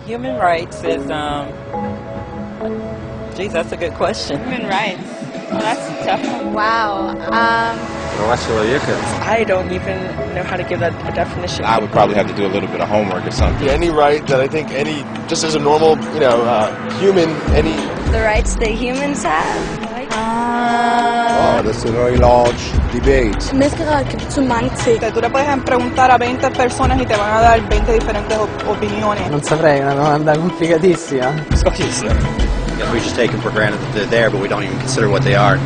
Human rights is, geez, that's a good question. Human rights. Well, that's a tough one. Wow. I don't even know how to give that a definition. I would probably have to do a little bit of homework or something. Any right that I think just as a normal, human, The rights that humans have. Oh, that's a very large debate. Tú le puedes preguntar a 20 personas y te van a dar 20 diferentes opiniones. Non saprei, è una domanda complicatissima. Yeah, we just take them for granted that they're there, but we don't even consider what they are.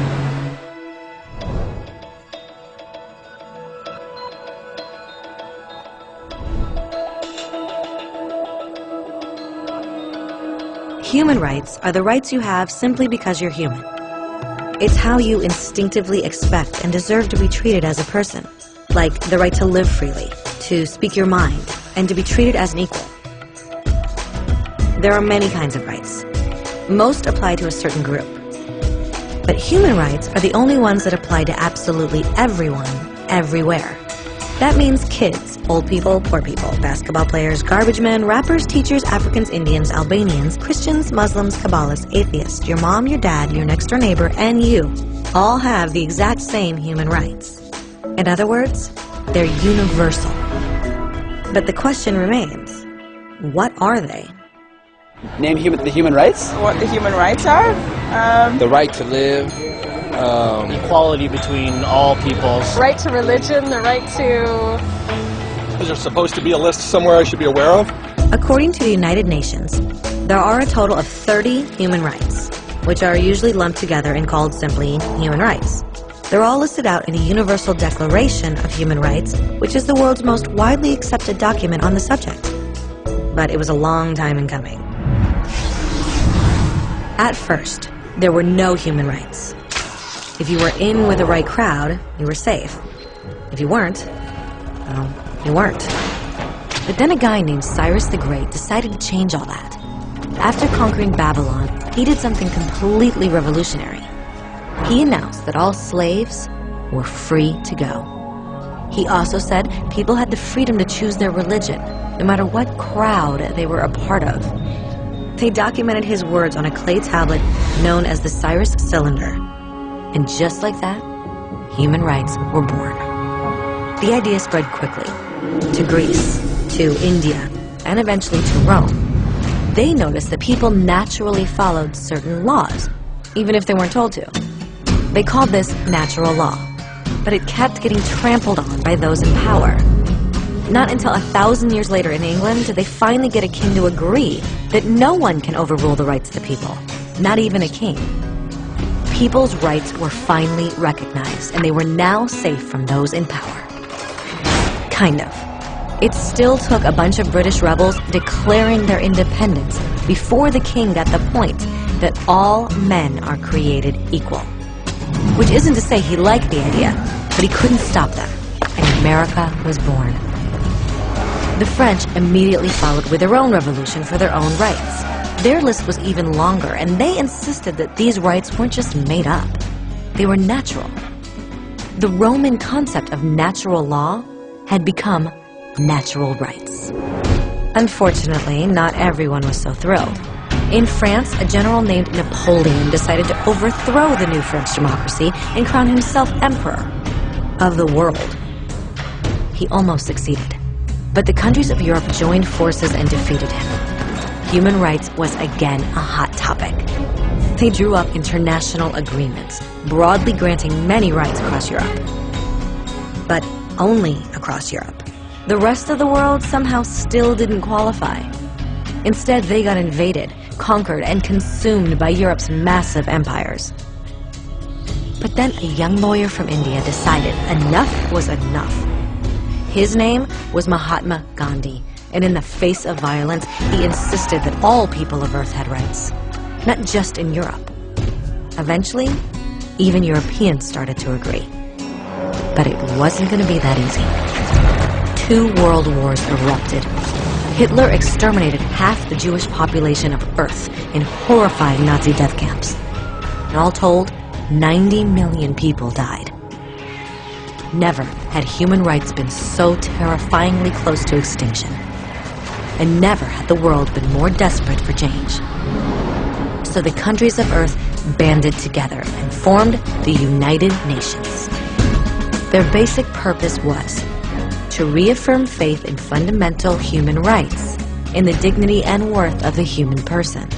Human rights are the rights you have simply because you're human. It's how you instinctively expect and deserve to be treated as a person, like the right to live freely, to speak your mind, and to be treated as an equal. There are many kinds of rights. Most apply to a certain group. But human rights are the only ones that apply to absolutely everyone, everywhere. That means kids, old people, poor people, basketball players, garbage men, rappers, teachers, Africans, Indians, Albanians, Christians, Muslims, Kabbalists, atheists, your mom, your dad, your next door neighbor, and you all have the exact same human rights. In other words, they're universal. But the question remains, what are they? Name the human rights? What the human rights are? the right to live, equality between all peoples. Right to religion, the right to... Is there supposed to be a list somewhere I should be aware of? According to the United Nations, there are a total of 30 human rights, which are usually lumped together and called simply human rights. They're all listed out in the Universal Declaration of Human Rights, which is the world's most widely accepted document on the subject. But it was a long time in coming. At first, there were no human rights. If you were in with the right crowd, you were safe. If you weren't, well, you weren't. But then a guy named Cyrus the Great decided to change all that. After conquering Babylon, he did something completely revolutionary. He announced that all slaves were free to go. He also said people had the freedom to choose their religion, no matter what crowd they were a part of. They documented his words on a clay tablet known as the Cyrus Cylinder. And just like that, human rights were born. The idea spread quickly to Greece, to India, and eventually to Rome. They noticed that people naturally followed certain laws, even if they weren't told to. They called this natural law, but it kept getting trampled on by those in power. Not until 1,000 years later in England did they finally get a king to agree that no one can overrule the rights of the people, not even a king. People's rights were finally recognized, and they were now safe from those in power. Kind of. It still took a bunch of British rebels declaring their independence before the king got the point that all men are created equal. Which isn't to say he liked the idea, but he couldn't stop them, and America was born. The French immediately followed with their own revolution for their own rights. Their list was even longer, and they insisted that these rights weren't just made up. They were natural. The Roman concept of natural law had become natural rights. Unfortunately, not everyone was so thrilled. In France, a general named Napoleon decided to overthrow the new French democracy and crown himself emperor of the world. He almost succeeded. But the countries of Europe joined forces and defeated him. Human rights was again a hot topic. They drew up international agreements, broadly granting many rights across Europe. But only across Europe. The rest of the world somehow still didn't qualify. Instead, they got invaded, conquered, and consumed by Europe's massive empires. But then a young lawyer from India decided enough was enough. His name was Mahatma Gandhi, and in the face of violence, he insisted that all people of Earth had rights, not just in Europe. Eventually, even Europeans started to agree. But it wasn't going to be that easy. 2 world wars erupted. Hitler exterminated half the Jewish population of Earth in horrifying Nazi death camps. And all told, 90 million people died. Never had human rights been so terrifyingly close to extinction. and never had the world been more desperate for change. So the countries of Earth banded together and formed the United Nations. Their basic purpose was to reaffirm faith in fundamental human rights, in the dignity and worth of the human person.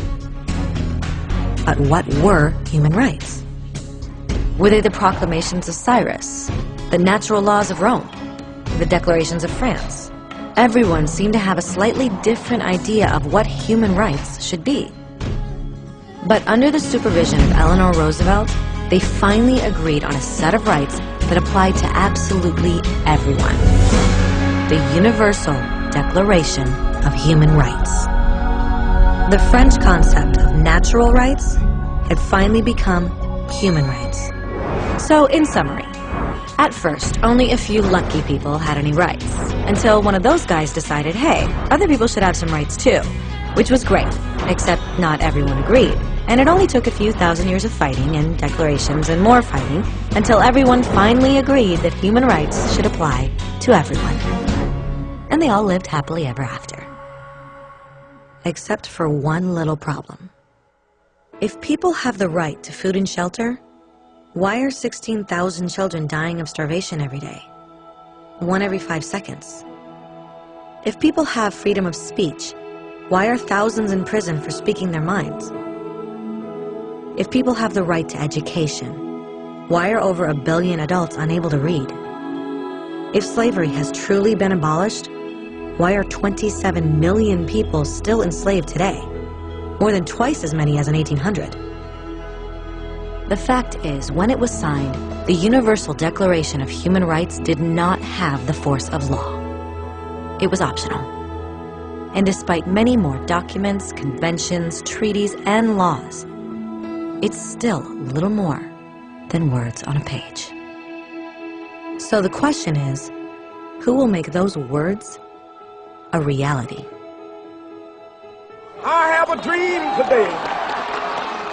But what were human rights? Were they the proclamations of Cyrus, the natural laws of Rome, the declarations of France? Everyone seemed to have a slightly different idea of what human rights should be. But under the supervision of Eleanor Roosevelt, they finally agreed on a set of rights that applied to absolutely everyone. The Universal Declaration of Human Rights. The French concept of natural rights had finally become human rights. So, in summary, at first, only a few lucky people had any rights, until one of those guys decided, hey, other people should have some rights too, which was great, except not everyone agreed. And it only took a few thousand years of fighting and declarations and more fighting until everyone finally agreed that human rights should apply to everyone. And they all lived happily ever after. Except for one little problem. If people have the right to food and shelter, why are 16,000 children dying of starvation every day? 1 every 5 seconds. If people have freedom of speech, why are thousands in prison for speaking their minds? If people have the right to education, why are over 1 billion adults unable to read? If slavery has truly been abolished, why are 27 million people still enslaved today? More than twice as many as in 1800. The fact is, when it was signed, the Universal Declaration of Human Rights did not have the force of law. It was optional. And despite many more documents, conventions, treaties, and laws, it's still little more than words on a page. So the question is, who will make those words a reality? I have a dream today.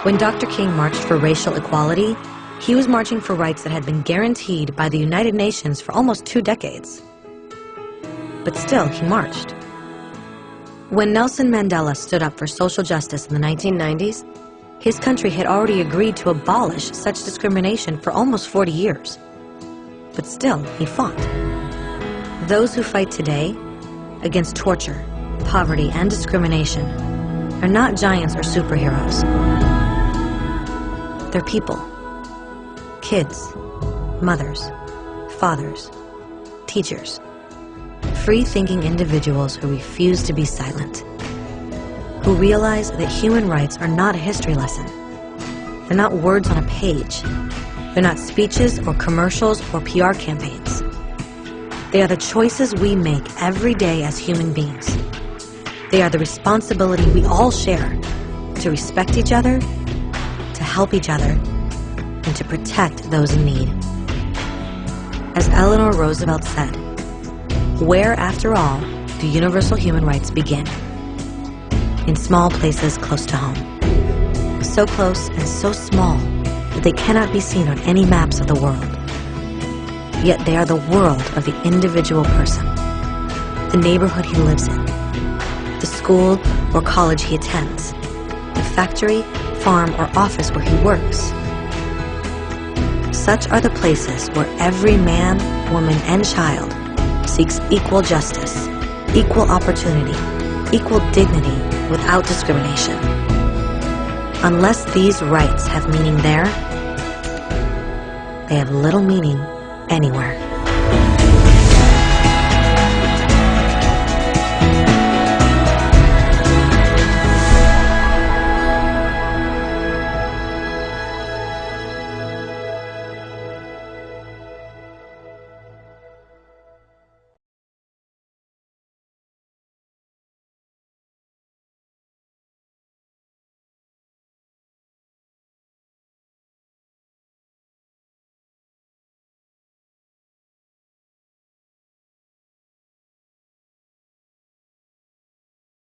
When Dr. King marched for racial equality, he was marching for rights that had been guaranteed by the United Nations for almost 2 decades. But still, he marched. When Nelson Mandela stood up for social justice in the 1990s, his country had already agreed to abolish such discrimination for almost 40 years. But still, he fought. Those who fight today against torture, poverty, and discrimination are not giants or superheroes. They're people. Kids, mothers, fathers, teachers. Free-thinking individuals who refuse to be silent. Who realize that human rights are not a history lesson. They're not words on a page. They're not speeches or commercials or PR campaigns. They are the choices we make every day as human beings. They are the responsibility we all share to respect each other, to help each other, and to protect those in need. As Eleanor Roosevelt said, where, after all, do universal human rights begin? In small places close to home. So close and so small that they cannot be seen on any maps of the world. Yet they are the world of the individual person, the neighborhood he lives in, the school or college he attends, the factory, farm, or office where he works. Such are the places where every man, woman, and child seeks equal justice, equal opportunity, equal dignity without discrimination. Unless these rights have meaning there, they have little meaning anywhere.